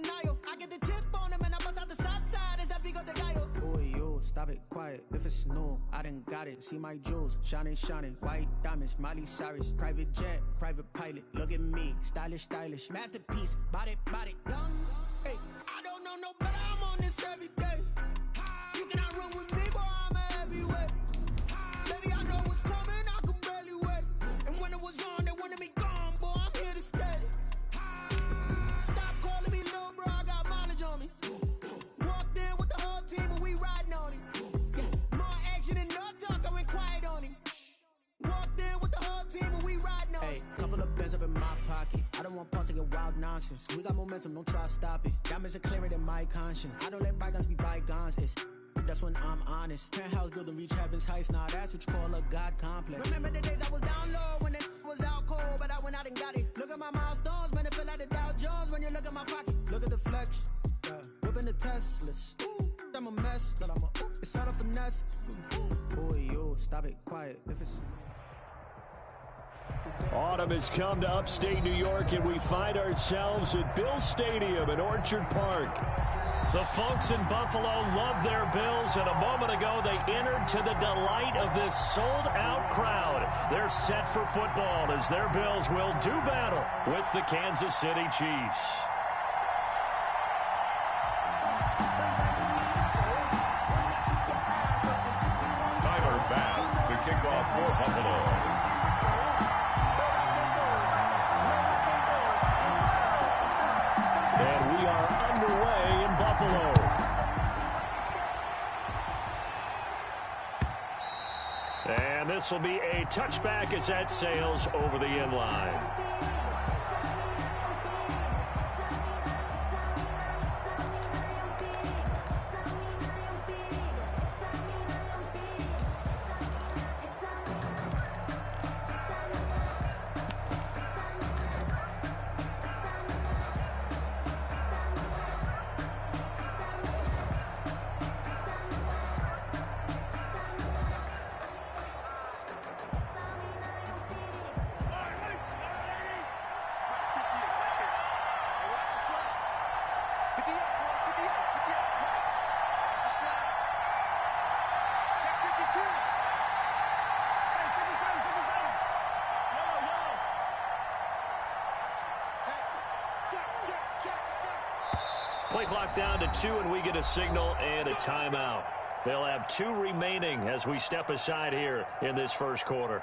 denial. I get the chip on him and I bust out the south side. Is that Vigo de Gallo? Boy, yo, stop it, quiet. If it's new, I done got it. See my jewels, shining, shining. White diamonds, Miley Cyrus. Private jet, private pilot. Look at me, stylish, stylish. Masterpiece, body, body, young. Hey, I don't know no better. I'm on this every day. You cannot run with me, boy. I'm a heavyweight. Baby, I know what's coming. I could barely wait. And when it was on, they wanted me gone, boy. I'm here to stay. Stop calling me little bro. I got mileage on me. Walked in with the whole team and we riding on him. More action than no talk. I went quiet on him. Walked in with the whole team and we riding on him. Hey, couple of bands up in my pocket. I don't want pulse to get wild nonsense. We got momentum, don't try to stop it. Diamonds are clearer than my conscience. I don't let bygones be bygones. That's when I'm honest. Penthouse building reach heaven's heights. Now that's what you call a God complex. Remember the days I was down low when it was out cold, but I went out and got it. Look at my milestones, man, it feel like the Dow Jones when you look at my pocket. Look at the flex, whipping the Teslas. I'm a mess, but it's all a finesse. Boy, yo, stop it, quiet. If it's Autumn has come to upstate New York, and we find ourselves at Bill Stadium in Orchard Park. The folks in Buffalo love their Bills, and a moment ago they entered to the delight of this sold-out crowd. They're set for football as their Bills will do battle with the Kansas City Chiefs. Tyler Bass to kick off for Buffalo. And we are underway in Buffalo. And this will be a touchback as that sails over the end line. Play clock down to 2, and we get a signal and a timeout. They'll have 2 remaining as we step aside here in this first quarter.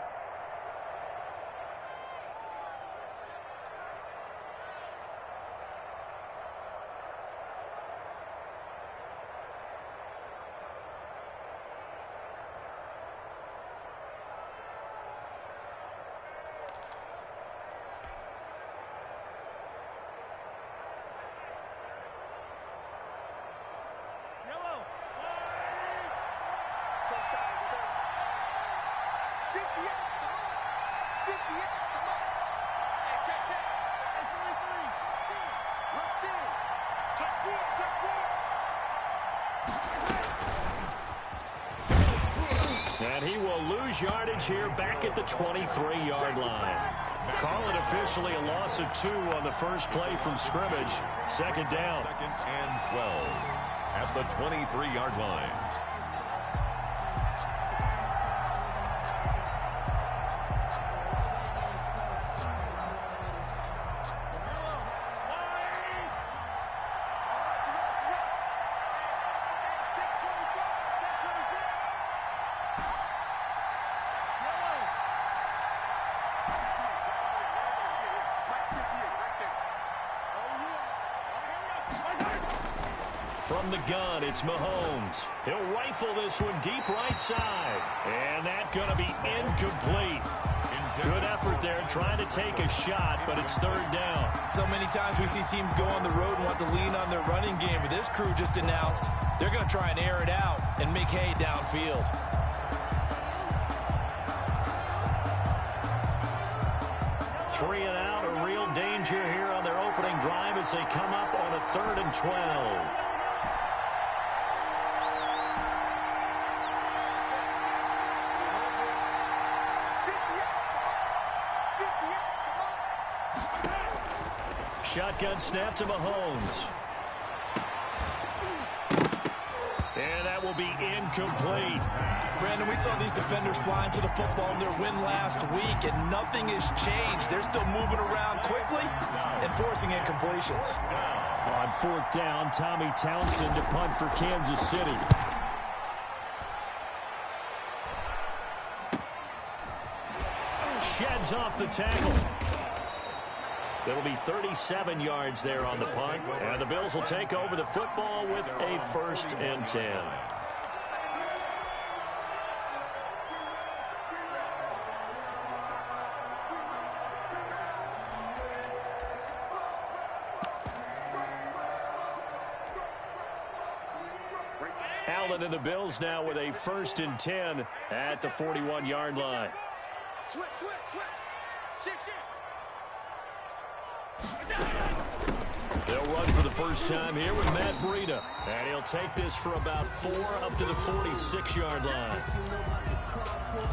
And he will lose yardage here back at the 23-yard line. Call it officially a loss of 2 on the first play from scrimmage. Second down. 2nd and 12 at the 23-yard line. From the gun, it's Mahomes. He'll rifle this one deep right side. And that's going to be incomplete. Good effort there trying to take a shot, but it's 3rd down. So many times we see teams go on the road and want to lean on their running game. But this crew just announced they're going to try and air it out and make hay downfield. Three and out, a real danger here on their opening drive as they come up on a 3rd and 12. Shotgun snap to Mahomes. And that will be incomplete. Brandon, we saw these defenders flying to the football in their win last week, and nothing has changed. They're still moving around quickly and forcing incompletions. On fourth down, Tommy Townsend to punt for Kansas City. Sheds off the tackle. It'll be 37 yards there on the punt, and the Bills will take over the football with a 1st and 10. Allen and the Bills now with a 1st and 10 at the 41-yard line. Switch. They'll run for the first time here with Matt Breida. And he'll take this for about 4 up to the 46-yard line.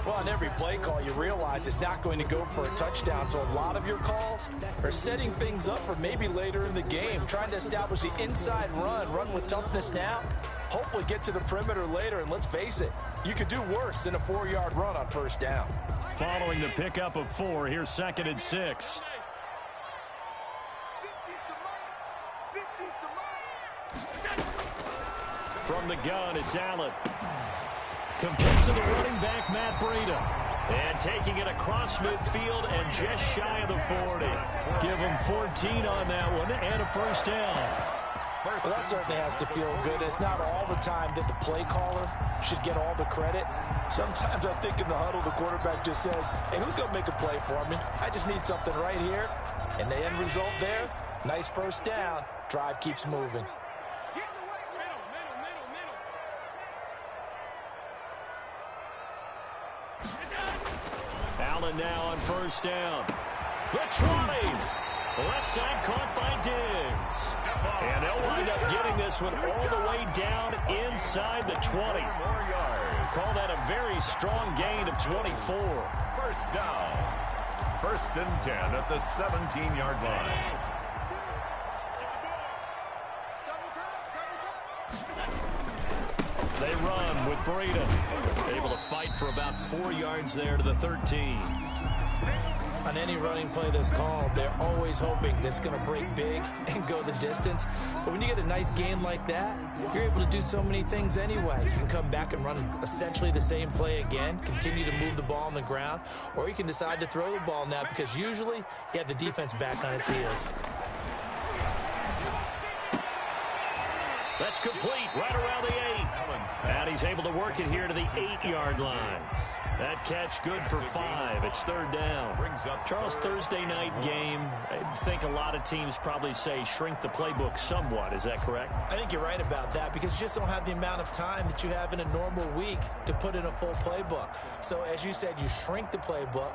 Well, on every play call, you realize it's not going to go for a touchdown. So a lot of your calls are setting things up for maybe later in the game, trying to establish the inside run with toughness now, hopefully get to the perimeter later. And let's face it, you could do worse than a 4-yard run on first down. Following the pickup of 4, here's 2nd and 6. From the gun, it's Allen. Complete to the running back, Matt Breida. And taking it across midfield and just shy of the 40. Give him 14 on that one and a 1st down. Well, that certainly has to feel good. It's not all the time that the play caller should get all the credit. Sometimes I think in the huddle, the quarterback just says, hey, who's going to make a play for me? I just need something right here. And the end result there, nice 1st down. Drive keeps moving. Allen now on 1st down. The 20. The left side caught by Diggs. And they'll wind up getting this one all the way down inside the 20. Call that a very strong gain of 24. 1st down. 1st and 10 at the 17-yard line. They run with Breida. Able to fight for about 4 yards there to the 13. On any running play that's called, they're always hoping that it's going to break big and go the distance. But when you get a nice game like that, you're able to do so many things anyway. You can come back and run essentially the same play again, continue to move the ball on the ground, or you can decide to throw the ball now because usually you have the defense back on its heels. That's complete right around the 8. And he's able to work it here to the 8-yard line. That catch good for 5. It's 3rd down. Charles, Thursday night game, I think a lot of teams probably say shrink the playbook somewhat. Is that correct? I think you're right about that because you just don't have the amount of time that you have in a normal week to put in a full playbook. So as you said, you shrink the playbook,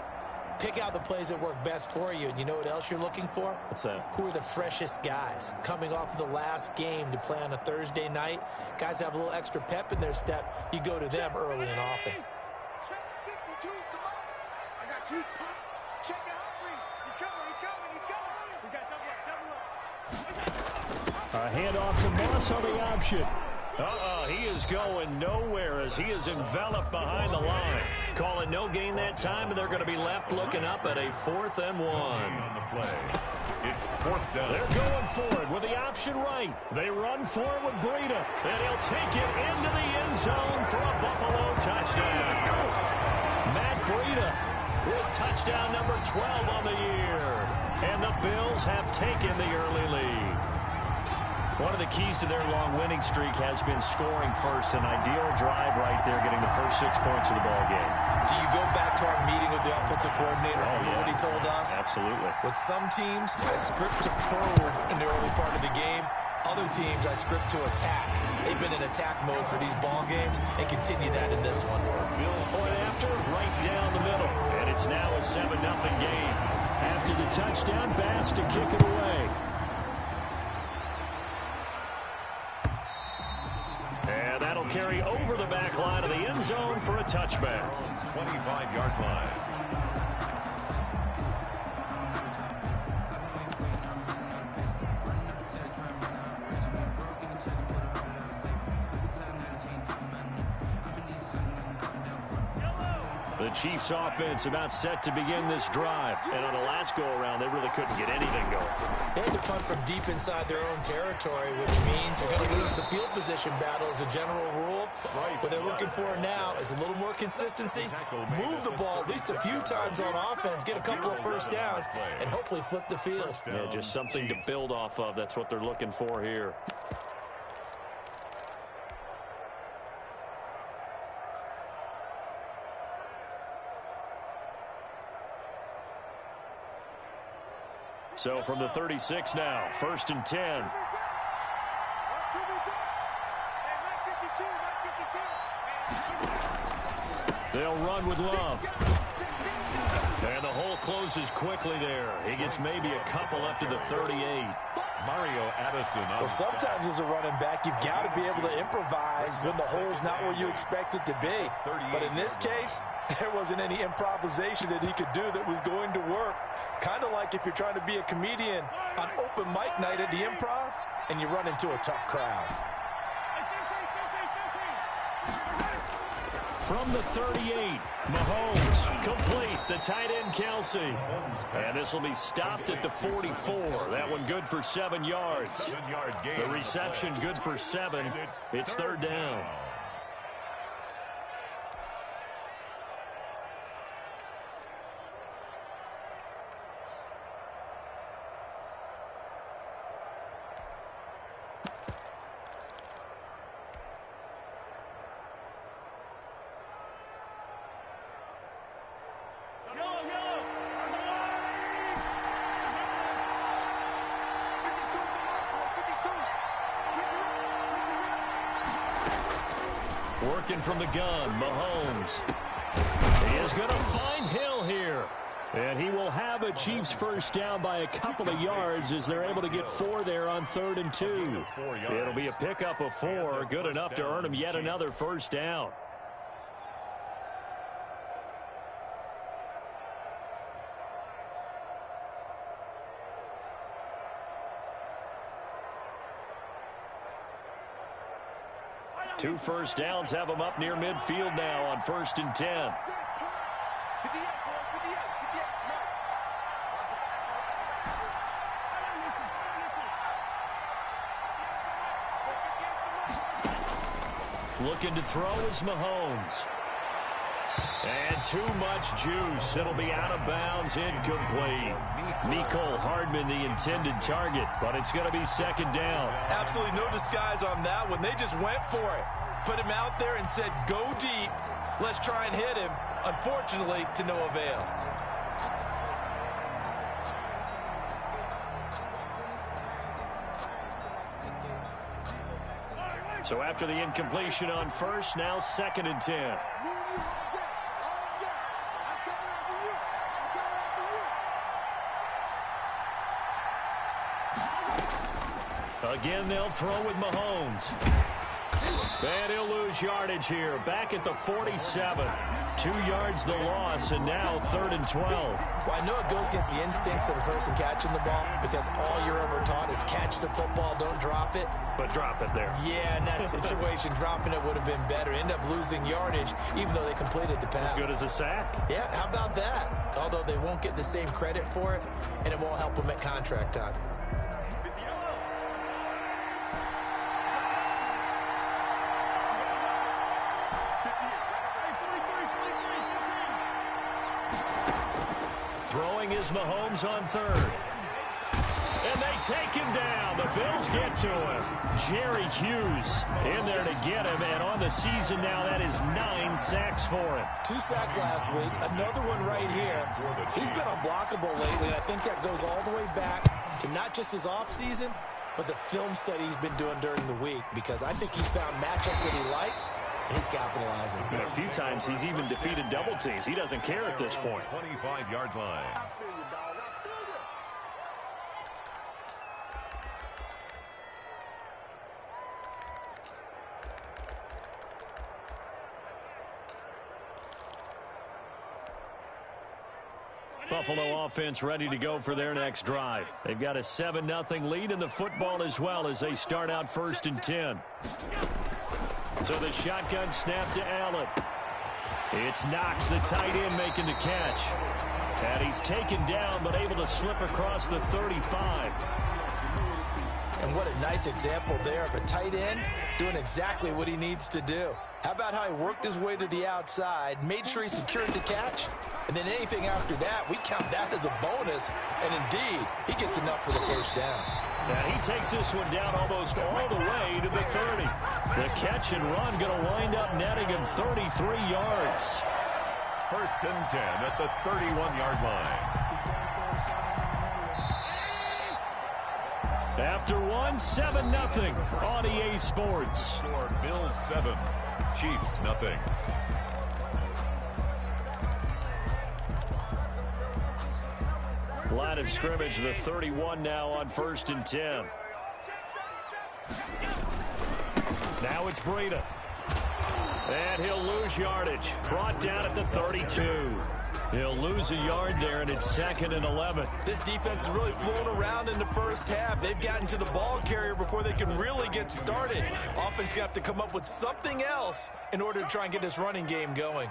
pick out the plays that work best for you. And you know what else you're looking for? What's that? Who are the freshest guys coming off of the last game to play on a Thursday night? Guys have a little extra pep in their step. You go to them early and often. Check the hot read. He's coming. We got double up. A handoff to Moss on the option. He is going nowhere as he is enveloped behind the line. Calling no gain that time, and they're going to be left looking up at a 4th and 1. On the play. It's 4th down. They're going for it with the option right. They run for it with Breida, and he'll take it into the end zone for a Buffalo touchdown. Matt Breida with touchdown number 12 on the year. And the Bills have taken the early lead. One of the keys to their long winning streak has been scoring first. An ideal drive right there, getting the first 6 points of the ball game. Do you go back to our meeting with the offensive coordinator? Yeah. What he told us? Absolutely. With some teams, I script to probe in the early part of the game. Other teams, I script to attack. They've been in attack mode for these ball games and continue that in this one. Point after, right down the middle. And it's now a 7-0 game. After the touchdown, Bass to kick it away. And that'll carry over the back line of the end zone for a touchback. 25-yard line. The Chiefs offense about set to begin this drive. And on the last go-around, they really couldn't get anything going. They had to punt from deep inside their own territory, which means you're going to lose the field position battle as a general rule. What they're looking for now is a little more consistency. Move the ball at least a few times on offense, get a couple of first downs, and hopefully flip the field. Yeah, just something to build off of. That's what they're looking for here. So from the 36 now, 1st and 10. They'll run with Love. And the hole closes quickly there. He gets maybe a couple up to the 38. Mario Addison. Well, sometimes as a running back, you've got to be able to improvise when the hole's not where you expect it to be. But in this case, there wasn't any improvisation that he could do that was going to work. Kind of like if you're trying to be a comedian on open mic night at the Improv and you run into a tough crowd. From the 38, Mahomes complete, the tight end Kelsey. And this will be stopped at the 44. That one good for 7 yards. The reception good for 7. It's 3rd down. Working from the gun, Mahomes. He is going to find Hill here. And he will have a Chiefs first down by a couple of yards as they're able to get 4 there on 3rd and 2. It'll be a pickup of 4, good enough to earn him yet another first down. Two first downs have him up near midfield now on 1st and 10. Looking to throw is Mahomes. And too much juice. It'll be out of bounds, incomplete. Mecole Hardman, the intended target, but it's going to be 2nd down. Absolutely no disguise on that one. They just went for it. Put him out there and said, go deep. Let's try and hit him. Unfortunately, to no avail. So after the incompletion on 1st, now 2nd and 10. Again, they'll throw with Mahomes. And he'll lose yardage here. Back at the 47. 2 yards the loss, and now 3rd and 12. Well, I know it goes against the instincts of the person catching the ball because all you're ever taught is catch the football, don't drop it. But drop it there. Yeah, in that situation, dropping it would have been better. End up losing yardage, even though they completed the pass. As good as a sack. Yeah, how about that? Although they won't get the same credit for it, and it won't help them at contract time. Throwing is Mahomes on 3rd. And they take him down. The Bills get to him. Jerry Hughes in there to get him. And on the season now, that is 9 sacks for him. 2 sacks last week. Another one right here. He's been unblockable lately. And I think that goes all the way back to not just his offseason, but the film study he's been doing during the week. Because I think he's found matchups that he likes. He's capitalizing. And a few times he's even defeated double teams. He doesn't care at this point. 25-yard line. Buffalo offense ready to go for their next drive. They've got a 7-0 lead in the football as well as they start out 1st and 10. So the shotgun snap to Allen. It's Knox, the tight end, making the catch. And he's taken down, but able to slip across the 35. And what a nice example there of a tight end doing exactly what he needs to do. How about how he worked his way to the outside, made sure he secured the catch, and then anything after that, we count that as a bonus. And indeed, he gets enough for the first down. And he takes this one down almost all the way to the 30. The catch and run going to wind up netting him 33 yards. First and 10 at the 31-yard line. After one, 7-0 on EA Sports. Score Bills 7, Chiefs nothing. Line of scrimmage, the 31 now on first and 10. Now it's Breida. And he'll lose yardage. Brought down at the 32. He'll lose a yard there, and it's 2nd and 11. This defense is really flown around in the first half. They've gotten to the ball carrier before they can really get started. Offense going to have to come up with something else in order to try and get this running game going.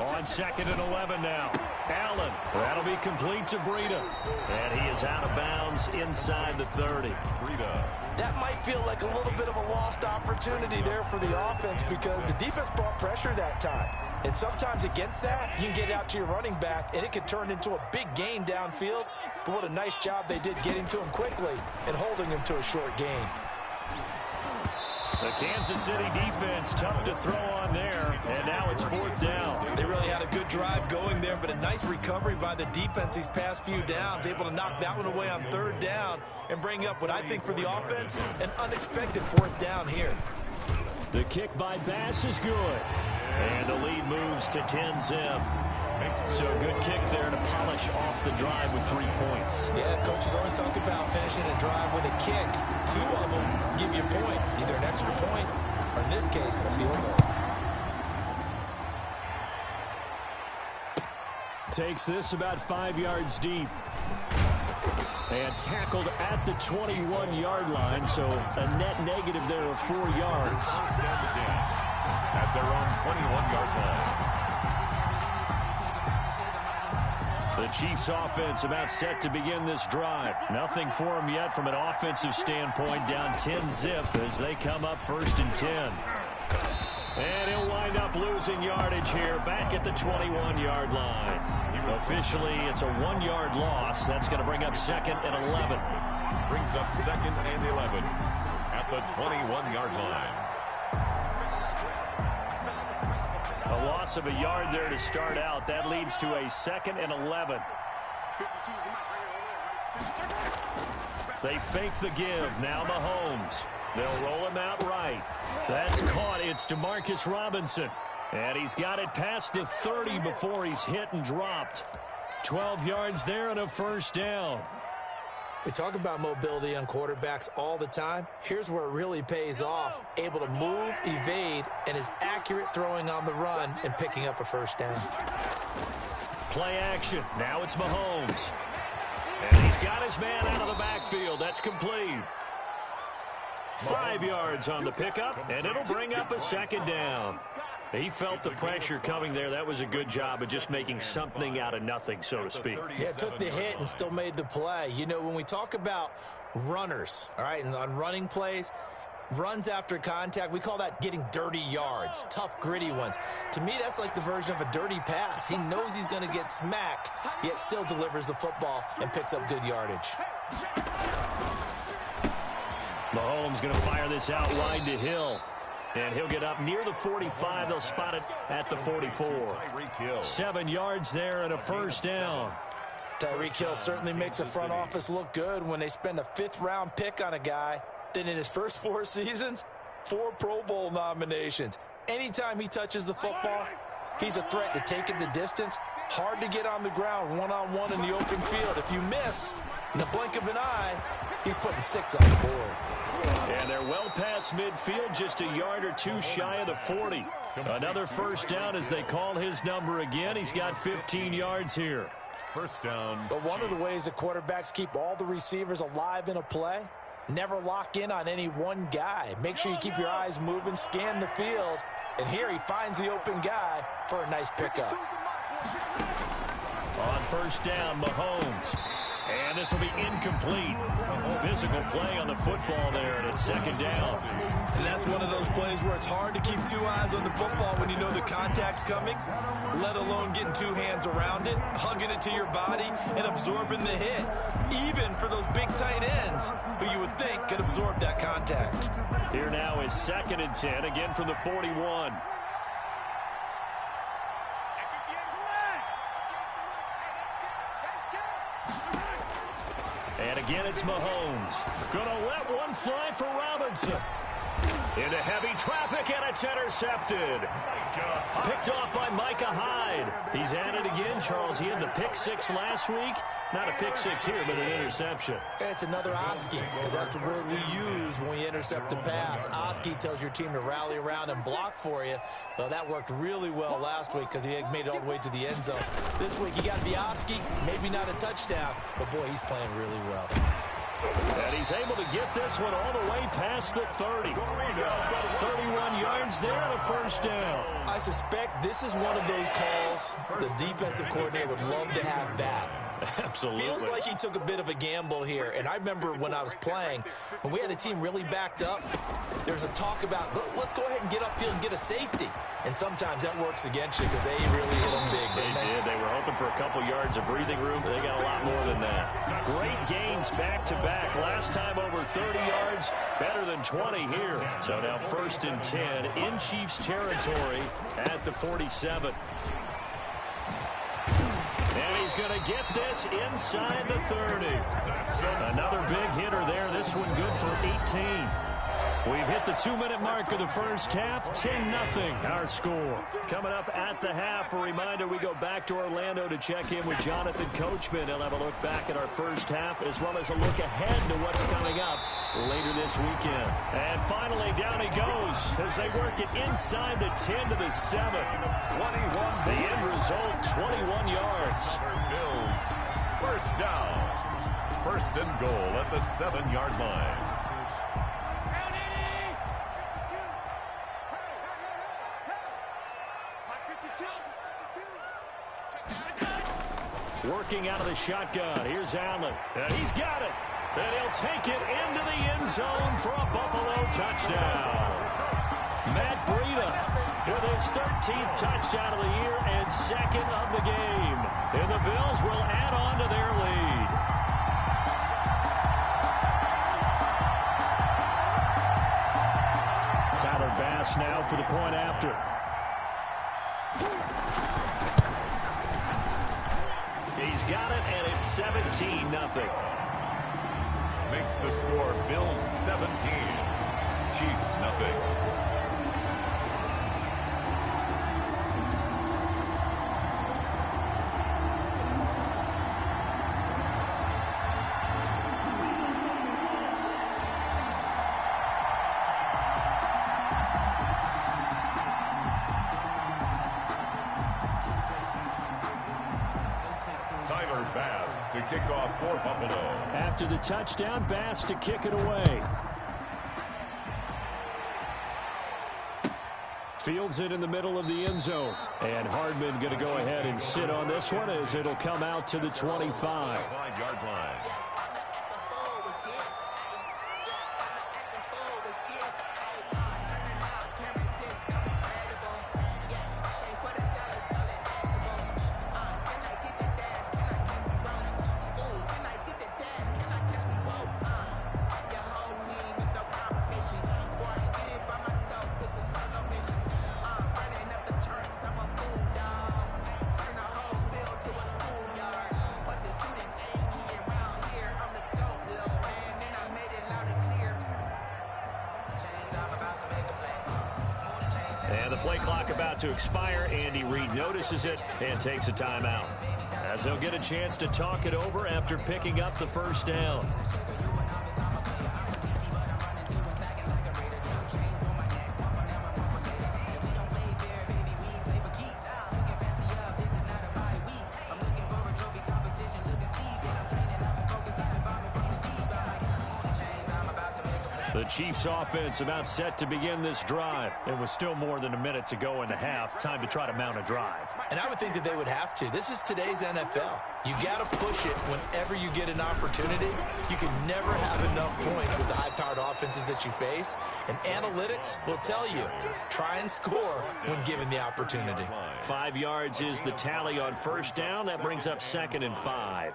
On 2nd and 11 now. Allen. That'll be complete to Breida. And he is out of bounds inside the 30. Breida. That might feel like a little bit of a lost opportunity there for the offense because the defense brought pressure that time. And sometimes against that, you can get out to your running back, and it can turn into a big gain downfield. But what a nice job they did getting to him quickly and holding him to a short gain. The Kansas City defense tough to throw on there, and now it's 4th down. They really had a good drive going there, but a nice recovery by the defense these past few downs, able to knock that one away on 3rd down and bring up what I think for the offense, an unexpected 4th down here. The kick by Bass is good, and the lead moves to 10-zip. So a good kick there to polish off the drive with 3 points. Yeah, coaches always talk about finishing a drive with a kick. 2 of them give you points, either an extra point or in this case, a field goal. Takes this about 5 yards deep. And tackled at the 21-yard line, so a net negative there of 4 yards. At their own 21-yard line. The Chiefs offense about set to begin this drive. Nothing for them yet from an offensive standpoint, down 10-zip as they come up 1st and 10. And he'll wind up losing yardage here back at the 21-yard line. Officially, it's a 1-yard loss. That's going to bring up 2nd and 11. Brings up 2nd and 11 at the 21-yard line. A loss of a yard there to start out. That leads to a 2nd and 11. They fake the give. Now Mahomes. They'll roll him out right. That's caught. It's Demarcus Robinson. And he's got it past the 30 before he's hit and dropped. 12 yards there and a 1st down. We talk about mobility on quarterbacks all the time. Here's where it really pays off. Able to move, evade, and is accurate throwing on the run and picking up a 1st down. Play action. Now it's Mahomes. And he's got his man out of the backfield. That's complete. 5 yards on the pickup, and it'll bring up a 2nd down. He felt the pressure coming there. That was a good job of just making something out of nothing, so to speak. Yeah, took the hit and still made the play. You know, when we talk about runners, all right, and on running plays, runs after contact, we call that getting dirty yards, tough, gritty ones. To me, that's like the version of a dirty pass. He knows he's going to get smacked, yet still delivers the football and picks up good yardage. Mahomes going to fire this out wide to Hill. And he'll get up near the 45. They'll spot it at the 44. 7 yards there and a 1st down. Tyreek Hill certainly makes a front office look good when they spend a 5th-round pick on a guy. Then in his first 4 seasons, 4 Pro Bowl nominations. Anytime he touches the football, he's a threat to take it the distance. Hard to get on the ground one-on-one in the open field. If you miss, in the blink of an eye, he's putting 6 on the board. And they're well past midfield, just a yard or 2 shy of the 40. Another 1st down as they call his number again. He's got 15 yards here. 1st down. But one of the ways that quarterbacks keep all the receivers alive in a play, never lock in on any one guy. Make sure you keep your eyes moving, scan the field, And here he finds the open guy for a nice pickup. On first down, Mahomes. And this will be incomplete. Physical play on the football there, and it's second down. And that's one of those plays where it's hard to keep two eyes on the football when you know the contact's coming, let alone getting two hands around it, hugging it to your body, and absorbing the hit. Even for those big tight ends who you would think could absorb that contact. Here now is 2nd and 10, again from the 41. And again, it's Mahomes. Gonna let one fly for Robinson. Into heavy traffic, and it's intercepted. Picked off by Micah Hyde. He's at it again, Charles. He had the pick six last week. Not a pick six here, but an interception. It's another Oski, because that's the word we use when we intercept a pass. Oski tells your team to rally around and block for you. Well, that worked really well last week because he made it all the way to the end zone. This week, he got the Oski, maybe not a touchdown, but boy, he's playing really well. And he's able to get this one all the way past the 30. 31 yards there and a first down. I suspect this is one of those calls the defensive coordinator would love to have back. Absolutely. Feels like he took a bit of a gamble here. And I remember when I was playing, when we had a team really backed up, there's a talk about, let's go ahead and get upfield and get a safety. And sometimes that works against you because they really hit them big, didn't they? They were hoping for a couple yards of breathing room, but they got a lot more than that. Great gains back-to-back. Last time over 30 yards, better than 20 here. So now 1st and 10 in Chiefs territory at the 47. And he's going to get this inside the 30. Another big hitter there. This one good for 18. We've hit the 2-minute mark of the first half. 10-0 our score. Coming up at the half, a reminder we go back to Orlando to check in with Jonathan Coachman. He'll have a look back at our first half as well as a look ahead to what's coming up later this weekend. And finally, down he goes as they work it inside the 10 to the 7. 21. The end result, 21 yards. Bills. First down. 1st and goal at the 7-yard line. Working out of the shotgun. Here's Allen. And he's got it. And he'll take it into the end zone for a Buffalo touchdown. Matt Breida with his 13th touchdown of the year and 2nd of the game. And the Bills will add on to their lead. Tyler Bass now for the point after. He's got it, and it's 17-0. Makes the score Bills 17, Chiefs nothing. Tyler Bass to kick off for Buffalo. After the touchdown, Bass to kick it away. Fields it in the middle of the end zone. And Hardman going to go ahead and sit on this one as it'll come out to the 25. 5-yard line. And the play clock about to expire. Andy Reid notices it and takes a timeout, as he'll get a chance to talk it over after picking up the first down. The Chiefs offense about set to begin this drive. It was still more than a minute to go in the half. Time to try to mount a drive. And I would think that they would have to. This is today's NFL. You got to push it whenever you get an opportunity. You can never have enough points with the high-powered offenses that you face. And analytics will tell you, try and score when given the opportunity. 5 yards is the tally on first down. That brings up 2nd and 5.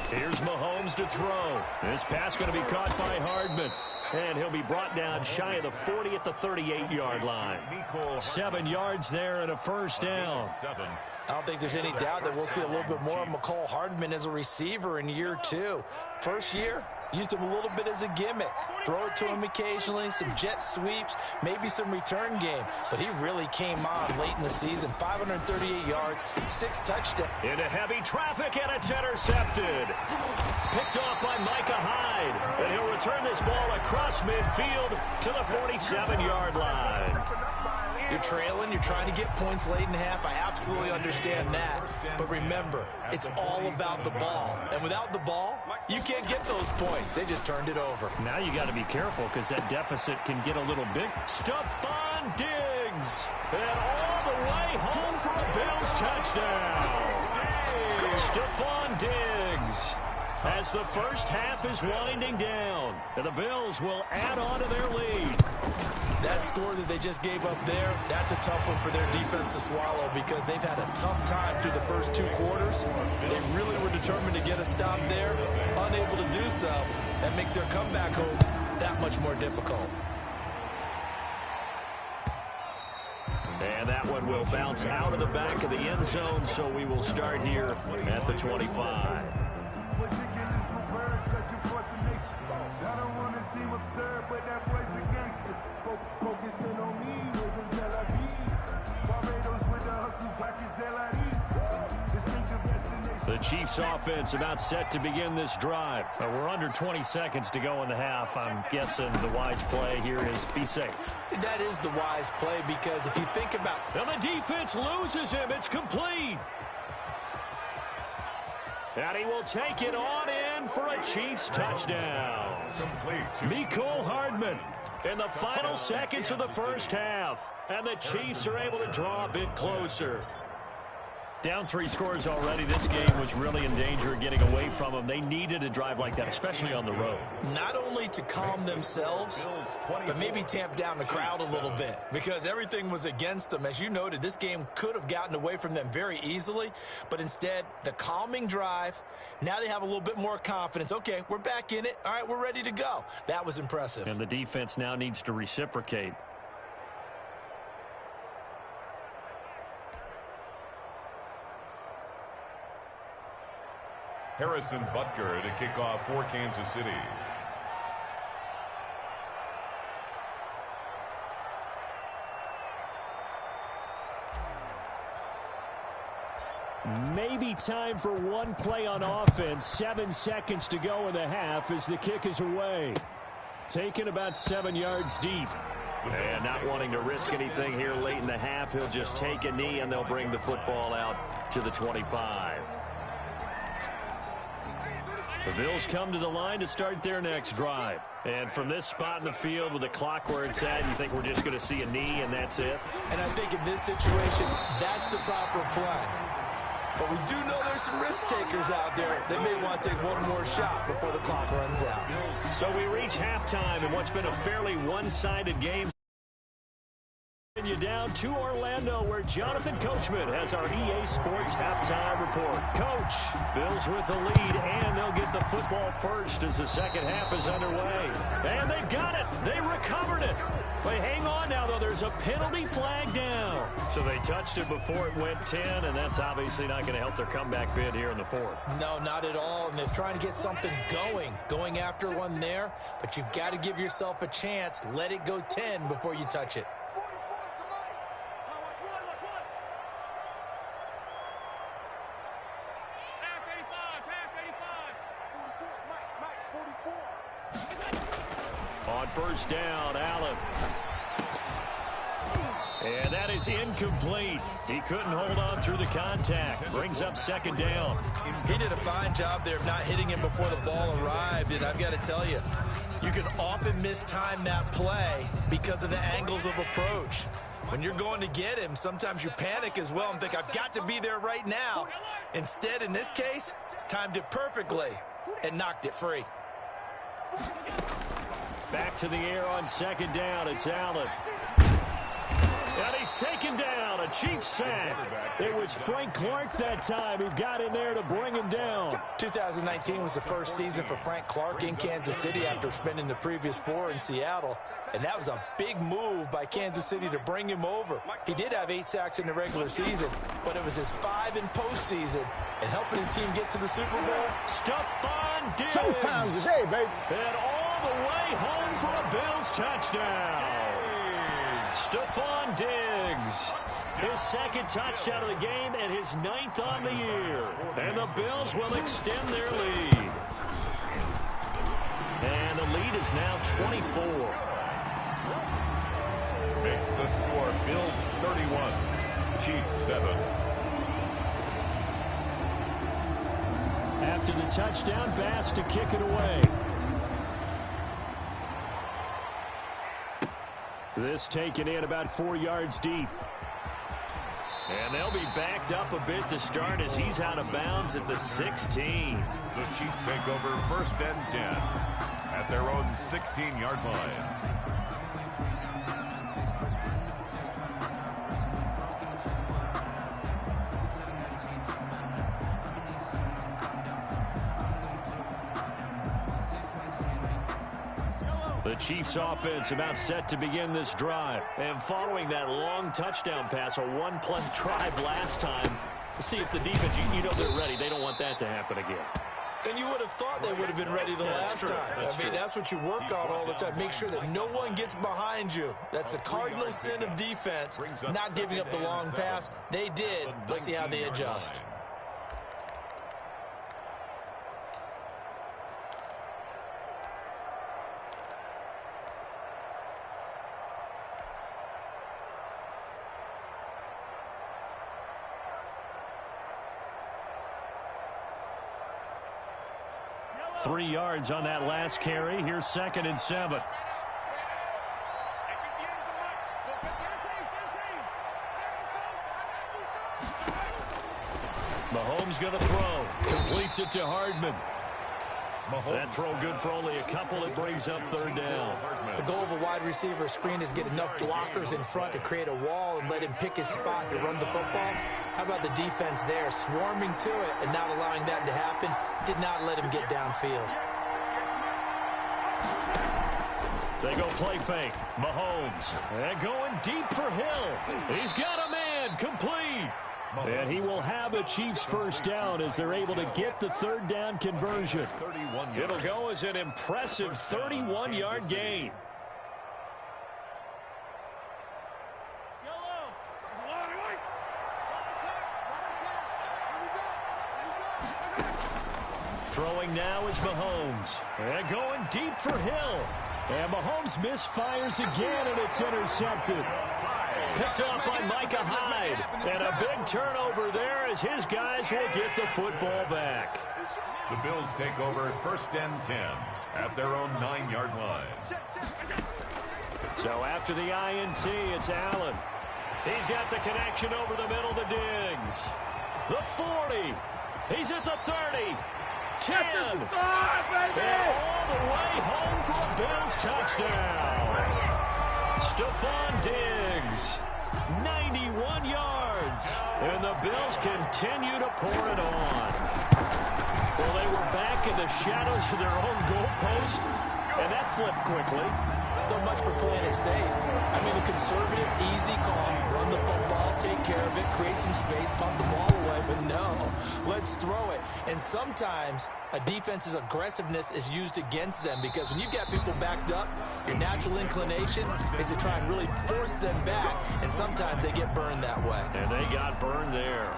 Here's Mahomes to throw. This pass going to be caught by Hardman. And he'll be brought down shy of the 40 at the 38-yard line. 7 yards there and a first down. I don't think there's any doubt that we'll see a little bit more of McCole Hardman as a receiver in year 2. First year, used him a little bit as a gimmick. Throw it to him occasionally, some jet sweeps, maybe some return game. But he really came on late in the season. 538 yards, 6 touchdowns. Into heavy traffic, and it's intercepted. Picked off by Micah Hyde. And he'll return this ball across midfield to the 47-yard line. You're trailing, you're trying to get points late in half. I absolutely understand that. But remember, it's all about the ball. And without the ball, you can't get those points. They just turned it over. Now you got to be careful because that deficit can get a little big. Stephon Diggs. And all the way home for a Bills touchdown. Stephon Diggs. As the first half is winding down, and the Bills will add on to their lead. That score that they just gave up there, that's a tough one for their defense to swallow because they've had a tough time through the first 2 quarters. They really were determined to get a stop there, unable to do so. That makes their comeback hopes that much more difficult. And that one will bounce out of the back of the end zone, so we will start here at the 25. The Chiefs offense about set to begin this drive. We're under 20 seconds to go in the half. I'm guessing the wise play here is be safe. That is the wise play because if you think about... And the defense loses him. It's complete. And he will take it on in for a Chiefs touchdown. Mecole Hardman in the final seconds of the first half. And the Chiefs are able to draw a bit closer. Down 3 scores already. This game was really in danger of getting away from them. They needed a drive like that, especially on the road. Not only to calm themselves, but maybe tamp down the crowd a little bit because everything was against them. As you noted, this game could have gotten away from them very easily, but instead, the calming drive, now they have a little bit more confidence. Okay, we're back in it. All right, we're ready to go. That was impressive. And the defense now needs to reciprocate. Harrison Butker to kick off for Kansas City. Maybe time for one play on offense. 7 seconds to go in the half as the kick is away. Taken about 7 yards deep. And not wanting to risk anything here late in the half, he'll just take a knee and they'll bring the football out to the 25. The Bills come to the line to start their next drive. And from this spot in the field with the clock where it's at, you think we're just going to see a knee and that's it? And I think in this situation, that's the proper play. But we do know there's some risk takers out there. They may want to take one more shot before the clock runs out. So we reach halftime in what's been a fairly one-sided game. You down to Orlando where Jonathan Coachman has our EA Sports halftime report. Coach, Bills with the lead and they'll get the football first as the second half is underway. And they've got it. They recovered it. But hang on now though, there's a penalty flag down. So they touched it before it went 10 and that's obviously not going to help their comeback bid here in the fourth. No, not at all. And they're trying to get something going after one there. But you've got to give yourself a chance. Let it go 10 before you touch it. On first down, Allen. And that is incomplete. He couldn't hold on through the contact. Brings up second down. He did a fine job there of not hitting him before the ball arrived, and I've got to tell you, you can often mistime that play because of the angles of approach. When you're going to get him, sometimes you panic as well and think, I've got to be there right now. Instead, in this case, timed it perfectly and knocked it free. Back to the air on second down. It's Allen. And he's taken down. A Chiefs sack. It was Frank Clark that time who got in there to bring him down. 2019 was the first season for Frank Clark in Kansas City after spending the previous 4 in Seattle. And that was a big move by Kansas City to bring him over. He did have 8 sacks in the regular season, but it was his 5 in postseason and helping his team get to the Super Bowl. Stephon Diggs. Showtime today, baby. And all the way home for a Bills touchdown. Stephon Diggs. His second touchdown of the game and his 9th on the year. And the Bills will extend their lead. And the lead is now 24. Makes the score Bills 31, Chiefs 7. After the touchdown, Bass to kick it away. This taken in about 4 yards deep. And they'll be backed up a bit to start as he's out of bounds at the 16. The Chiefs take over first and 10 at their own 16-yard line. The Chiefs offense about set to begin this drive. And following that long touchdown pass, a one-play drive last time, see if the defense, you know they're ready. They don't want that to happen again. And you would have thought they would have been ready the last time. I mean, that's what you work on all the time. Make sure that no one gets behind you. That's the cardinal sin of defense, not giving up the long pass. They did. Let's see how they adjust. Three yards on that last carry. Here's 2nd and 7. Mahomes going to throw. Completes it to Hardman. That throw good for only a couple. It brings up 3rd down. The goal of a wide receiver screen is get enough blockers in front to create a wall and let him pick his spot to run the football. How about the defense there, swarming to it and not allowing that to happen? Did not let him get downfield. They go play fake. Mahomes. And going deep for Hill. He's got a man. Complete. And he will have a Chiefs first down as they're able to get the 3rd down conversion. It'll go as an impressive 31-yard gain. Throwing now is Mahomes. And going deep for Hill. And Mahomes misfires again, and it's intercepted. Picked up by Micah Hyde. And a big turnover there as his guys will get the football back. The Bills take over first and 10 at their own 9-yard line. So after the INT, it's Allen. He's got the connection over the middle to Diggs. The 40. He's at the 30. 10. And all the way home for a Bills touchdown. Stephon Diggs. 91 yards. And the Bills continue to pour it on. Well, they were back in the shadows of their own goalpost, and that flipped quickly. So much for playing it safe. I mean, a conservative, easy call. Run the football, take care of it, create some space, pump the ball away. But no, let's throw it. And sometimes a defense's aggressiveness is used against them because when you've got people backed up, your natural inclination is to try and really force them back, and sometimes they get burned that way. And they got burned there.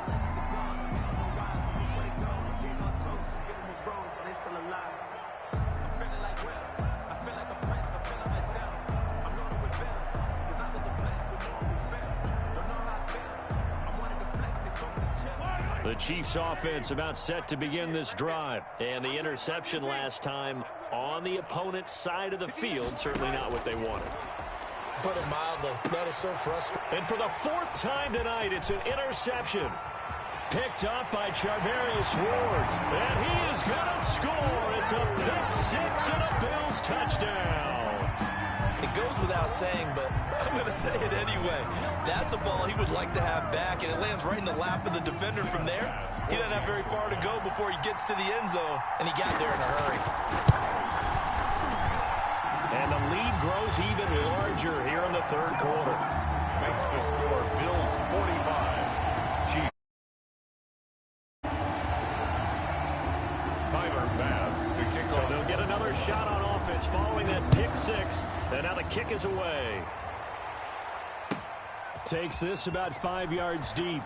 The Chiefs offense about set to begin this drive. And the interception last time on the opponent's side of the field, certainly not what they wanted. Put it mildly, that is so frustrating. And for the fourth time tonight, it's an interception. Picked up by Charvarius Ward. And he is going to score. It's a pick-6 and a Bills touchdown. It goes without saying, but I'm going to say it anyway. That's a ball he would like to have back, and it lands right in the lap of the defender from there. He doesn't have very far to go before he gets to the end zone, and he got there in a hurry. And the lead grows even larger here in the third quarter. Makes the score Bills 45. Chiefs. Tyler Bass to kick off. So they'll get another shot on offense following that pick-6. And now the kick is away. Takes this about 5 yards deep.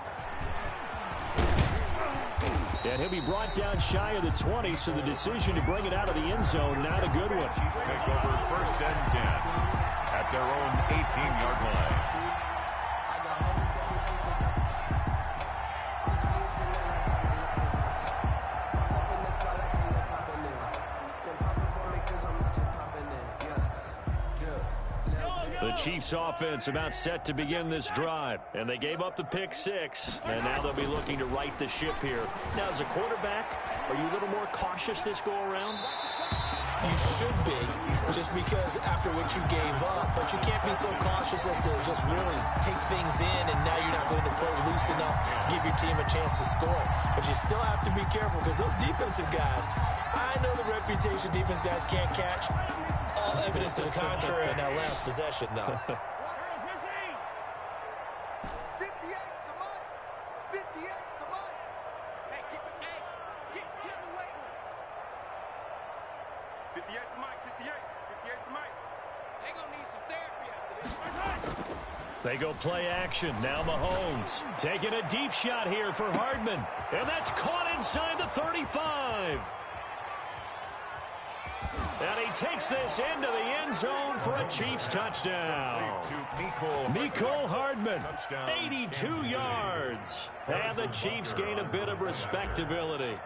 And he'll be brought down shy of the 20, so the decision to bring it out of the end zone, not a good one. Chiefs take over 1st and 10 at their own 18-yard line. The Chiefs offense about set to begin this drive, and they gave up the pick-6, and now they'll be looking to right the ship here. Now, as a quarterback, are you a little more cautious this go-around? You should be, just because after what you gave up, but you can't be so cautious as to just really take things in, and now you're not going to play loose enough to give your team a chance to score. But you still have to be careful, because those defensive guys, I know the reputation defense guys can't catch. All evidence to the contrary in that last possession, though. 58's the money. 58's the money. Hey, get in the weight room. 58's the mic. 58's the mic. They gonna need some therapy after this. They go play action. Now Mahomes taking a deep shot here for Hardman. And that's caught inside the 35. And he takes this into the end zone for a Chiefs touchdown. Mecole Hardman, 82 yards. And the Chiefs gain a bit of respectability.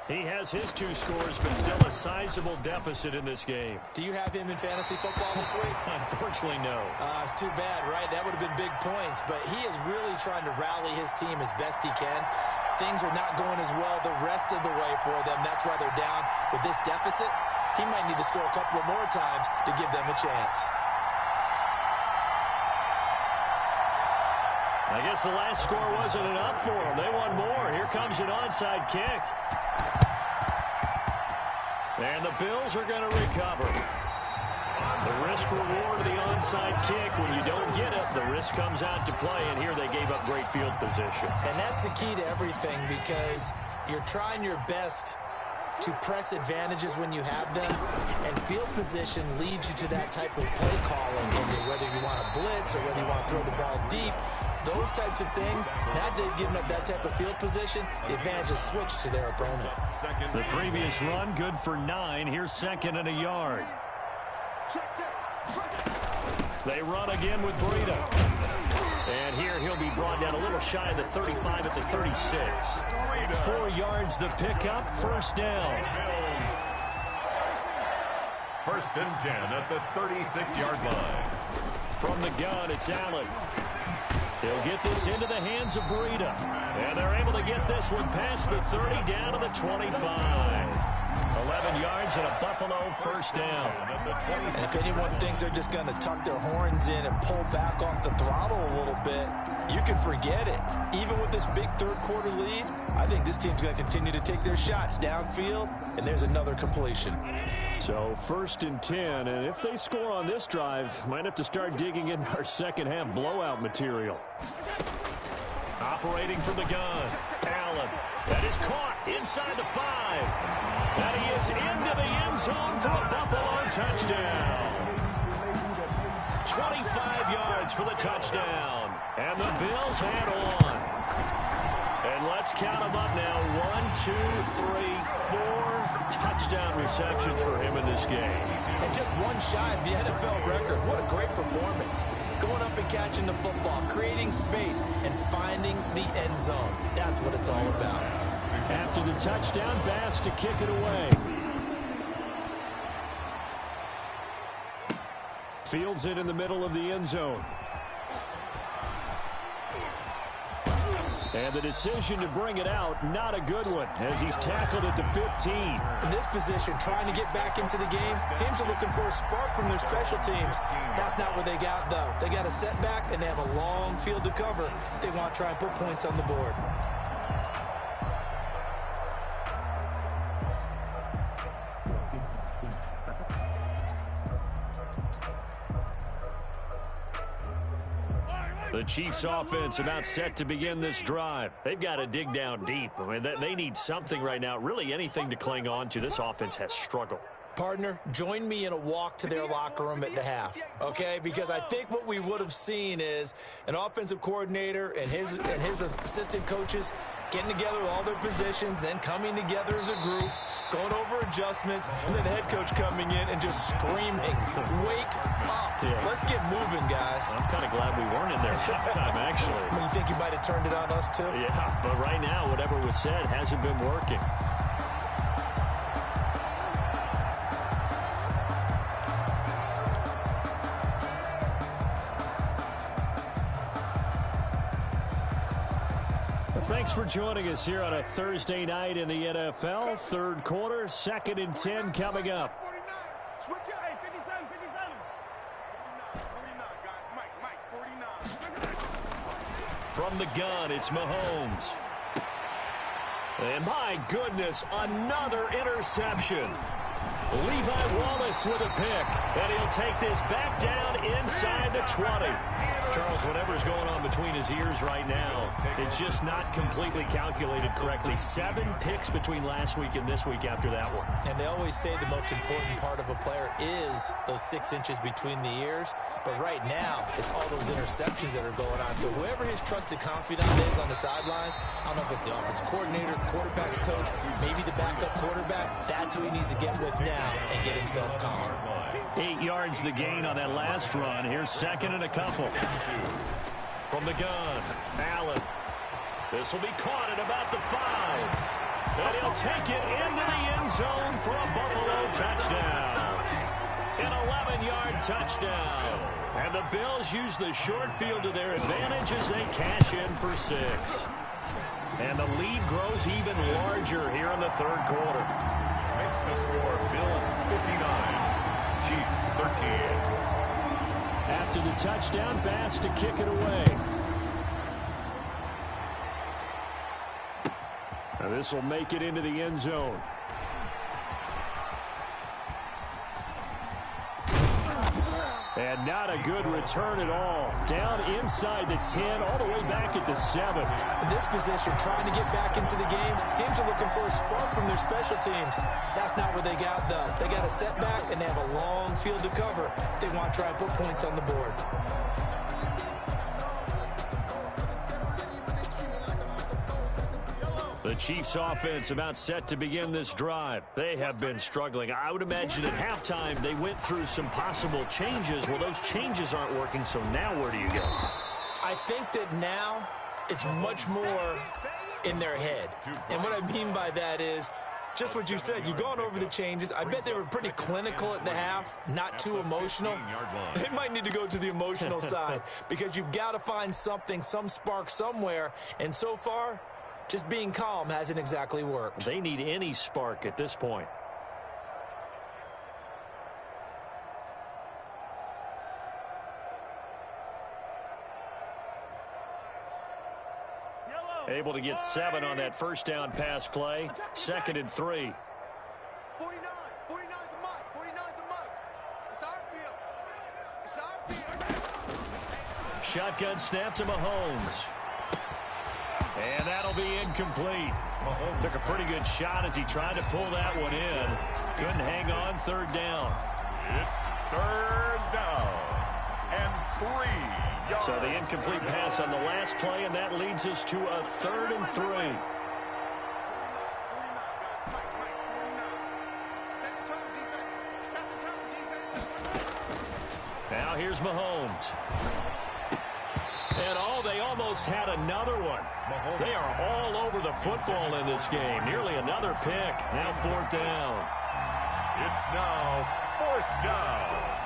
He has his 2 scores, but still a sizable deficit in this game. Do you have him in fantasy football this week? Unfortunately, no. It's too bad, right? That would have been big points, but he is really trying to rally his team as best he can. Things are not going as well the rest of the way for them. That's why they're down with this deficit. He might need to score a couple of more times to give them a chance. I guess the last score wasn't enough for them. They want more. Here comes an onside kick. And the Bills are going to recover. The risk-reward of the onside kick, when you don't get it, the risk comes out to play, and here they gave up great field position. And that's the key to everything, because you're trying your best to press advantages when you have them, and field position leads you to that type of play calling, whether you want to blitz or whether you want to throw the ball deep. Those types of things, not giving up that type of field position, the advantage is switched to their opponent. The previous run, good for 9. Here's 2nd and a yard. They run again with Breida. And here he'll be brought down a little shy of the 35 at the 36. 4 yards the pickup, 1st down. 1st and 10 at the 36-yard line. From the gun, it's Allen. He'll get this into the hands of Breida. And they're able to get this one past the 30 down to the 25. 11 yards and a Buffalo 1st down. And if anyone thinks they're just going to tuck their horns in and pull back off the throttle a little bit, you can forget it. Even with this big third-quarter lead, I think this team's going to continue to take their shots downfield, and there's another completion. So 1st and 10, and if they score on this drive, might have to start digging into our second-half blowout material. Operating from the gun, Allen. That is caught inside the 5. And he is into the end zone for a Buffalo touchdown. 25 yards for the touchdown. And the Bills head on. And let's count them up now. 1, 2, 3, 4 touchdown receptions for him in this game. And just one shy of the NFL record. What a great performance. Going up and catching the football, creating space, and finding the the end zone. That's what it's all about. After the touchdown, Bass to kick it away. Fields it in the middle of the end zone. And the decision to bring it out, not a good one, as he's tackled at the 15. In this position, trying to get back into the game, teams are looking for a spark from their special teams. That's not what they got, though. They got a setback, and they have a long field to cover if they want to try and put points on the board. The Chiefs offense about set to begin this drive. They've got to dig down deep. I mean, they need something right now, really anything to cling on to. This offense has struggled. Partner, join me in a walk to their locker room at the half, okay? Because I think what we would have seen is an offensive coordinator and his assistant coaches getting together with all their positions, then coming together as a group, going over adjustments, and then the head coach coming in and just screaming, "Wake up. Yeah. Let's get moving, guys." I'm kind of glad we weren't in there halftime, actually. I mean, you think you might have turned it on us, too? Yeah, but right now, whatever was said hasn't been working. Thanks for joining us here on a Thursday night in the NFL. Third quarter, 2nd and 10 coming up. Switch up. Hey, 57, 57. 49, guys. Mike, 49. From the gun, it's Mahomes. And my goodness, another interception. Levi Wallace with a pick. And he'll take this back down inside the 20. Charles, whatever's going on between his ears right now, it's just not completely calculated correctly. 7 picks between last week and this week after that one. And they always say the most important part of a player is those 6 inches between the ears. But right now, it's all those interceptions that are going on. So whoever his trusted confidant is on the sidelines, I don't know if it's the offensive coordinator, the quarterback's coach, maybe the backup quarterback, that's who he needs to get with now and get himself calm. 8 yards the gain on that last run. Here's 2nd and a couple. From the gun, Allen. This will be caught at about the 5. And he'll take it into the end zone for a Buffalo touchdown. An 11-yard touchdown. And the Bills use the short field to their advantage as they cash in for 6. And the lead grows even larger here in the third quarter. Makes the score Bills 59. Chiefs 13. After the touchdown, Bass to kick it away. Now this will make it into the end zone. And not a good return at all. Down inside the 10, all the way back at the 7. In this position, trying to get back into the game, teams are looking for a spark from their special teams. That's not what they got, though. They got a setback, and they have a long field to cover if they want to try and put points on the board. The Chiefs offense about set to begin this drive. They have been struggling. I would imagine at halftime they went through some possible changes. Well, those changes aren't working, so now where do you go? I think that now it's much more in their head. And what I mean by that is just what you said. You've gone over the changes. I bet they were pretty clinical at the half, not too emotional. They might need to go to the emotional side because you've got to find something, some spark somewhere. And so far, just being calm hasn't exactly worked. They need any spark at this point. Able to get 7 on that first down pass play. 2nd and 3. 49. 49's the mic. 49's the mic. It's our field. It's our field. Shotgun snap to Mahomes. And that'll be incomplete. Mahomes took a pretty good shot as he tried to pull that one in. Couldn't hang on. 3rd down. It's 3rd down and 3 yards. So the incomplete pass on the last play, and that leads us to a 3rd and 3. 49, guys. Mike, 49. Set the tone, defense. Set the tone, defense. Now here's Mahomes. And they almost had another one. They are all over the football in this game. Nearly another pick. Now 4th down. It's now 4th down.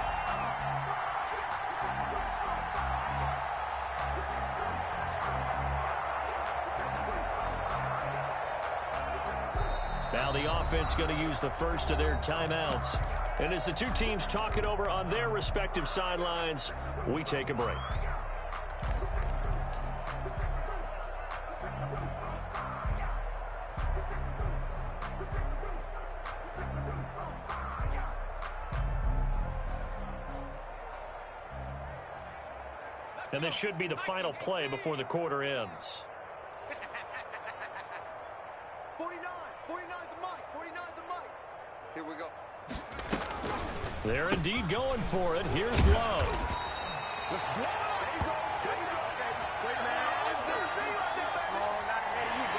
Now the offense going to use the first of their timeouts. And as the two teams talk it over on their respective sidelines, we take a break. And this should be the final play before the quarter ends. 49 the mic. 49 the mic. Here we go. They're indeed going for it. Here's Love.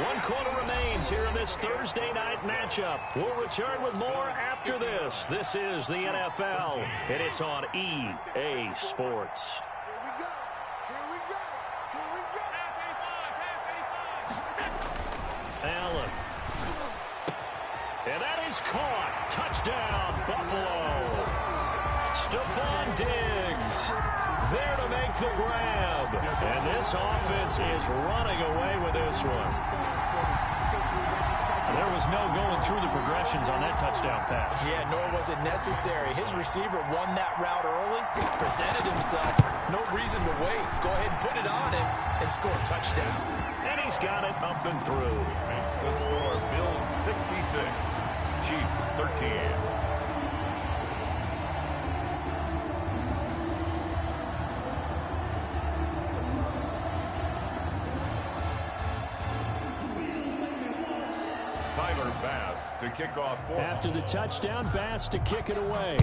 One quarter remains here in this Thursday night matchup. We'll return with more after this. This is the NFL, and it's on EA Sports. Allen. And that is caught. Touchdown, Buffalo. Stephon Diggs there to make the grab. And this offense is running away with this one. There was no going through the progressions on that touchdown pass. Yeah, nor was it necessary. His receiver won that route early, presented himself. No reason to wait. Go ahead and put it on him and score a touchdown. And he's got it up and through. Makes the score Bills 66, Chiefs 13. Tyler Bass to kick off for. After the touchdown, Bass to kick it away.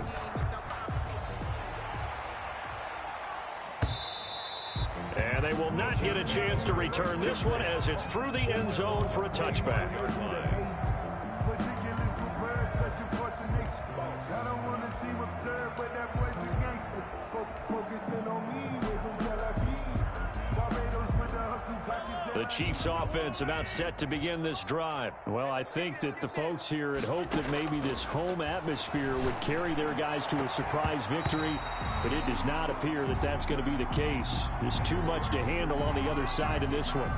And they will not get a chance to return this one as it's through the end zone for a touchback. The Chiefs offense about set to begin this drive. Well, I think that the folks here had hoped that maybe this home atmosphere would carry their guys to a surprise victory, but it does not appear that that's going to be the case. There's too much to handle on the other side of this one.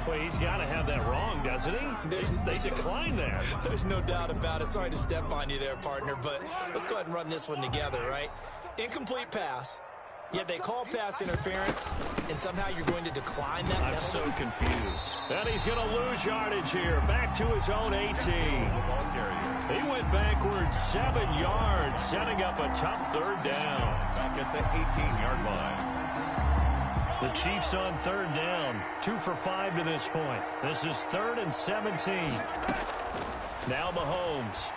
Well, he's got to have that wrong, doesn't he? They declined that. There's no doubt about it. Sorry to step on you there, partner, but let's go ahead and run this one together, right? Incomplete pass. Yet they call pass interference, and somehow you're going to decline that penalty. I'm so confused. And he's going to lose yardage here. Back to his own 18. He went backwards 7 yards, setting up a tough third down. Back at the 18-yard line. The Chiefs on third down. 2 for 5 to this point. This is 3rd and 17. Now Mahomes.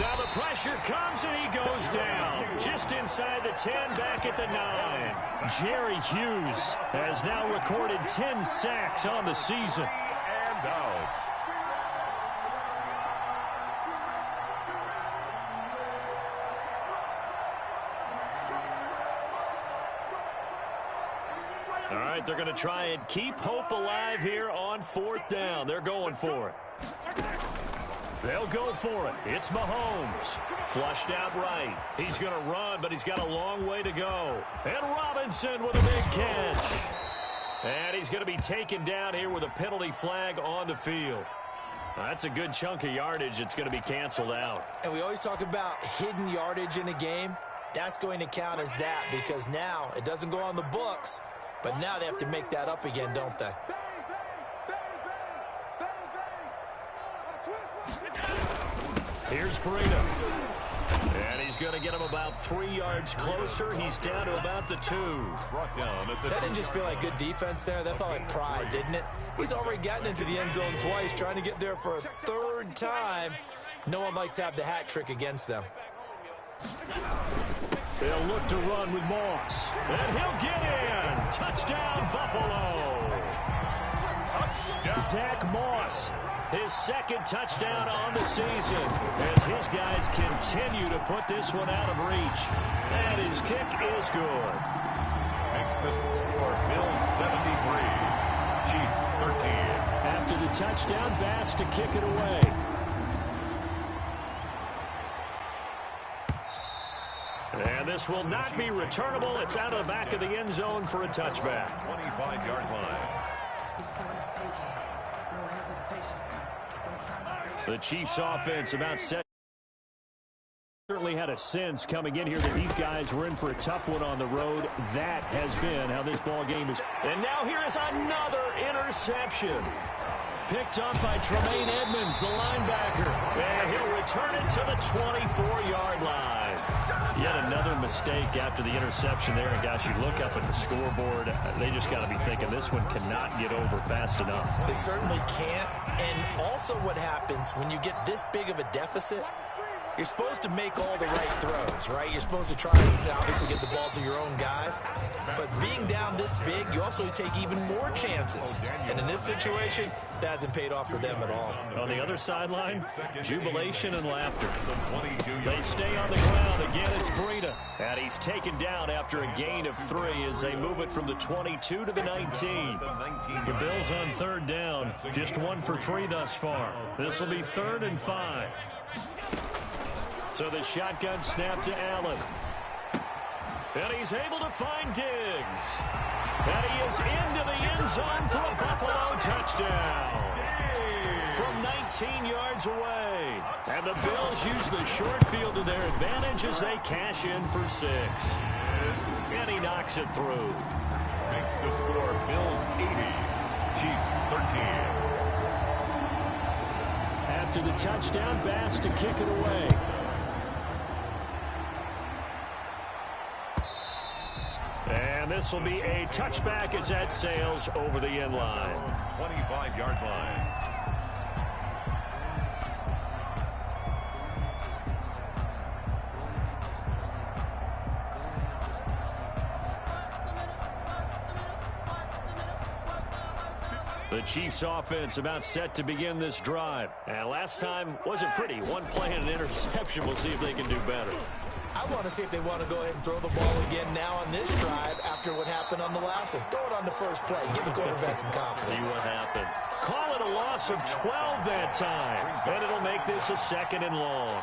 Now the pressure comes and he goes down. Just inside the 10, back at the 9. Jerry Hughes has now recorded 10 sacks on the season. And out. All right, they're going to try and keep hope alive here on 4th down. They're going for it. They'll go for it. It's Mahomes. Flushed out right. He's going to run, but he's got a long way to go. And Robinson with a big catch. And he's going to be taken down here with a penalty flag on the field. That's a good chunk of yardage. It's going to be canceled out. And we always talk about hidden yardage in a game. That's going to count as that because now it doesn't go on the books, but now they have to make that up again, don't they? Here's Breida. And he's going to get him about 3 yards closer. He's down to about the 2. Brought down at the That didn't just feel like good defense there. That felt like pride, didn't it? He's already gotten into the end zone twice, trying to get there for a 3rd time. No one likes to have the hat trick against them. They'll look to run with Moss. And he'll get in. Touchdown, Buffalo. touchdown. Zach Moss, his 2nd touchdown on the season as his guys continue to put this one out of reach. And his kick is good. Makes the score, Bills 73, Chiefs 13. After the touchdown, Bass to kick it away. And this will not be returnable. It's out of the back of the end zone for a touchback. 25-yard line. The Chiefs offense about set. Certainly had a sense coming in here that these guys were in for a tough one on the road. That has been how this ball game is. And now here is another interception. Picked up by Tremaine Edmonds, the linebacker. And he'll return it to the 24-yard line. Yet another mistake after the interception there. And, gosh, you look up at the scoreboard. They just got to be thinking this one cannot get over fast enough. It certainly can't. And also what happens when you get this big of a deficit, you're supposed to make all the right throws, right? You're supposed to try to obviously get the ball to your own guys. But being down this big, you also take even more chances. And in this situation, that hasn't paid off for them at all. On the other sideline, jubilation and laughter. They stay on the ground. Again, it's Breida. And he's taken down after a gain of 3 as they move it from the 22 to the 19. The Bills on third down. Just 1 for 3 thus far. This will be 3rd and 5. So the shotgun snap to Allen. And he's able to find Diggs. And he is into the end zone for a Buffalo touchdown. From 19 yards away. And the Bills use the short field to their advantage as they cash in for 6. And he knocks it through. Makes the score, Bills 80, Chiefs 13. After the touchdown, Bass to kick it away. And this will be a touchback as that sails over the end line. 25-yard line. The Chiefs offense about set to begin this drive. And last time wasn't pretty. One play and an interception. We'll see if they can do better. I want to see if they want to go ahead and throw the ball again now on this drive after what happened on the last one. Throw it on the first play. Give the quarterback some confidence. See what happens. Call it a loss of 12 that time. And it'll make this a 2nd and long.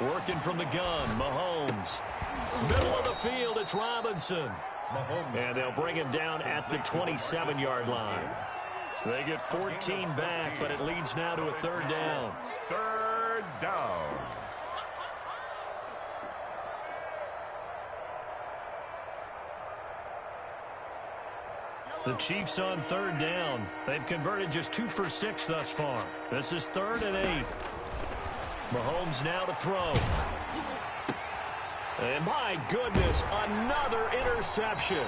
Working from the gun, Mahomes. Middle of the field, it's Robinson. And they'll bring him down at the 27-yard line. They get 14 back, but it leads now to a 3rd down. 3rd down. The Chiefs on 3rd down. They've converted just 2 for 6 thus far. This is 3rd and 8. Mahomes now to throw. And my goodness, another interception.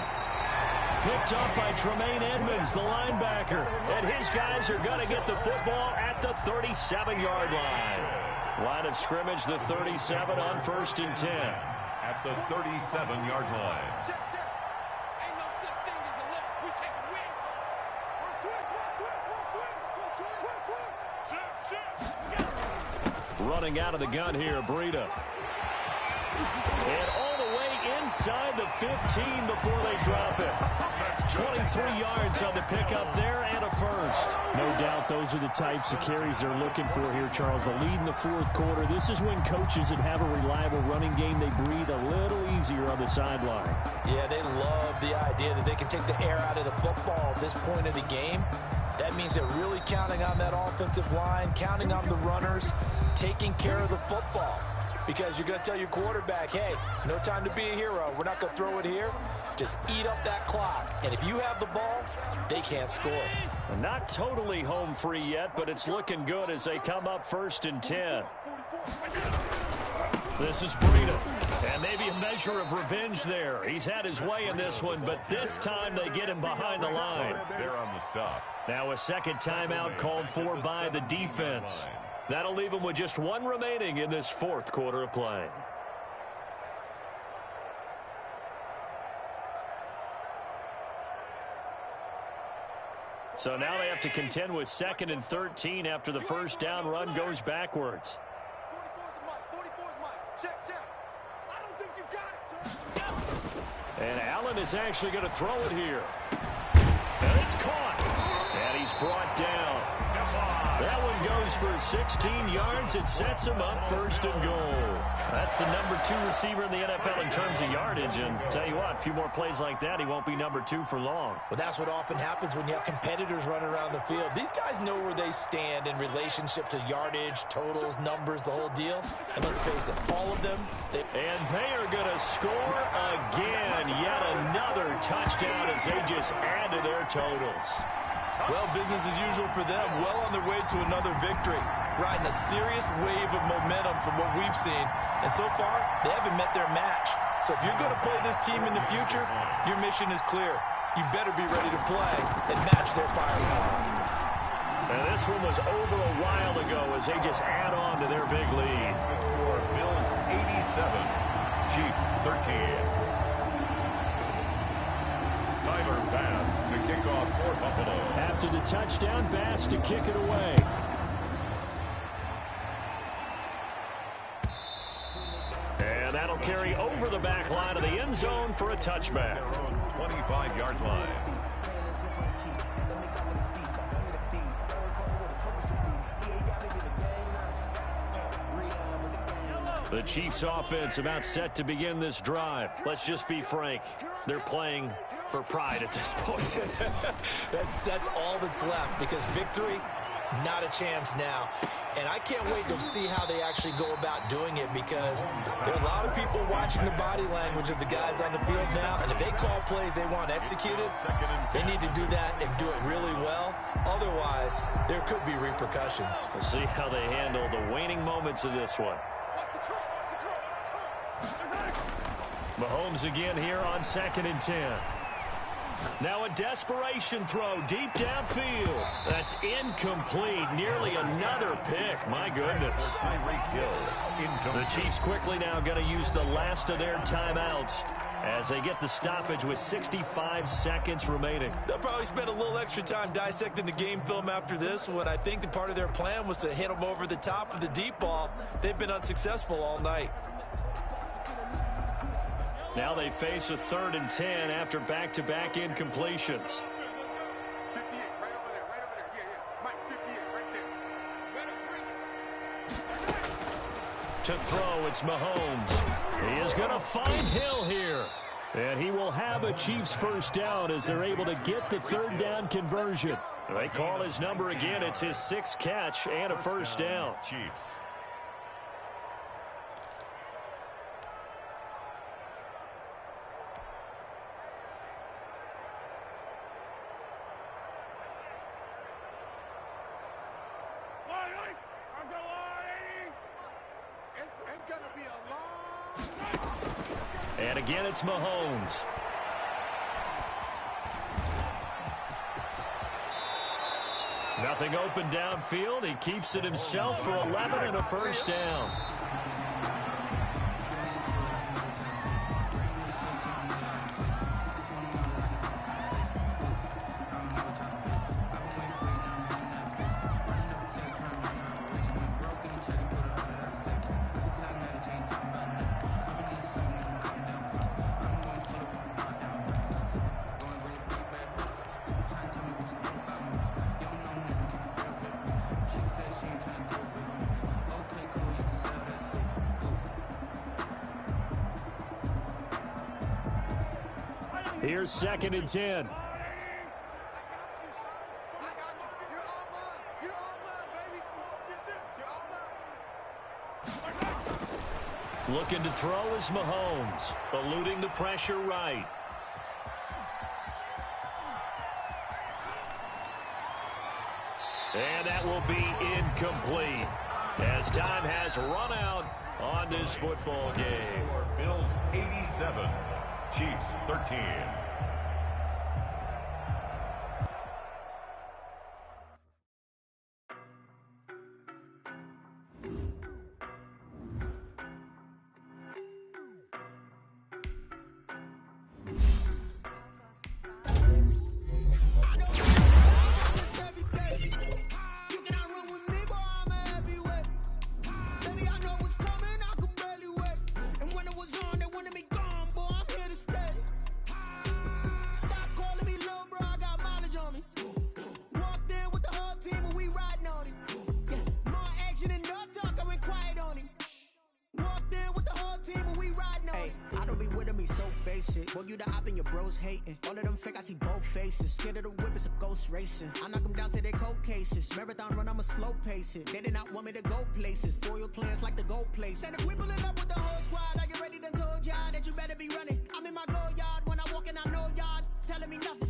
Picked up by Tremaine Edmonds, the linebacker. And his guys are going to get the football at the 37-yard line. Line of scrimmage, the 37 on 1st and 10. At the 37-yard line. Ain't no such thing as a loss. We take a win. Running out of the gun here, Breida. And all the way inside the 15 before they drop it. 23 yards on the pickup there and a first. No doubt those are the types of carries they're looking for here, Charles. The lead in the 4th quarter. This is when coaches that have a reliable running game, they breathe a little easier on the sideline. Yeah, they love the idea that they can take the air out of the football at this point of the game. That means they're really counting on that offensive line, counting on the runners, taking care of the football. Because you're going to tell your quarterback, hey, no time to be a hero. We're not going to throw it here. Just eat up that clock. And if you have the ball, they can't score. Not totally home free yet, but it's looking good as they come up 1st and 10. This is Breida. And maybe a measure of revenge there. He's had his way in this one, but this time they get him behind the line. They're on the stop. Now a second timeout called for by the defense. That'll leave him with just one remaining in this fourth quarter of play. So now they have to contend with 2nd and 13 after the first down run goes backwards. 44's Mike. Check. I don't think you've got it, sir. And Allen is actually going to throw it here. And it's caught. And he's brought down. That one goes for 16 yards. It sets him up 1st and goal. That's the number 2 receiver in the NFL in terms of yardage. And tell you what, a few more plays like that, he won't be number 2 for long. Well, that's what often happens when you have competitors running around the field. These guys know where they stand in relationship to yardage, totals, numbers, the whole deal. And let's face it, all of them. And they are going to score again. Yet another touchdown as they just add to their totals. Well, business as usual for them. Well on their way to another victory. Riding a serious wave of momentum from what we've seen. And so far, they haven't met their match. So if you're going to play this team in the future, your mission is clear. You better be ready to play and match their firepower. And this one was over a while ago as they just add on to their big lead. The score, Bills 87, Chiefs 13. Tyler Bass to kick off for Buffalo. After the touchdown, Bass to kick it away. And that'll carry over the back line of the end zone for a touchback. Their own 25-yard line. The Chiefs offense about set to begin this drive. Let's just be frank. They're playing for pride at this point. That's all that's left, because victory, not a chance now. And I can't wait to see how they actually go about doing it, because there are a lot of people watching the body language of the guys on the field now, and if they call plays they want executed, they need to do that and do it really well. Otherwise, there could be repercussions. We'll see how they handle the waning moments of this one. Mahomes again here on 2nd and 10. Now a desperation throw deep downfield. That's incomplete. Nearly another pick. My goodness. Tyreek Hill. The Chiefs quickly now going to use the last of their timeouts as they get the stoppage with 65 seconds remaining. They'll probably spend a little extra time dissecting the game film after this one. I think that part of their plan was to hit them over the top of the deep ball. They've been unsuccessful all night. Now they face a 3rd and 10 after back-to-back incompletions. 58, right over there. Yeah. Mike, 58, right there. To throw, it's Mahomes. He is going to find Hill here. And he will have a Chiefs first down as they're able to get the 3rd down conversion. They call his number again. It's his 6th catch and a first down. Chiefs. It's going to be a long time. And again, it's Mahomes. Nothing open downfield. He keeps it himself for 11 and a first down. Here's 2nd and 10. Looking to throw is Mahomes, eluding the pressure right. And that will be incomplete as time has run out on this football game. Bills 87, Chiefs 13. Boy, you the op and your bros hating. All of them fake, I see both faces. Scared of the whip, it's a ghost racing. I knock them down to their cold cases. Marathon run, I'ma slow pace it. They did not want me to go places. Foil plans like the gold place. And if we pulling up with the whole squad, are you ready? Done told y'all that you better be running. I'm in my go yard when I walk in, I know y'all telling me nothing.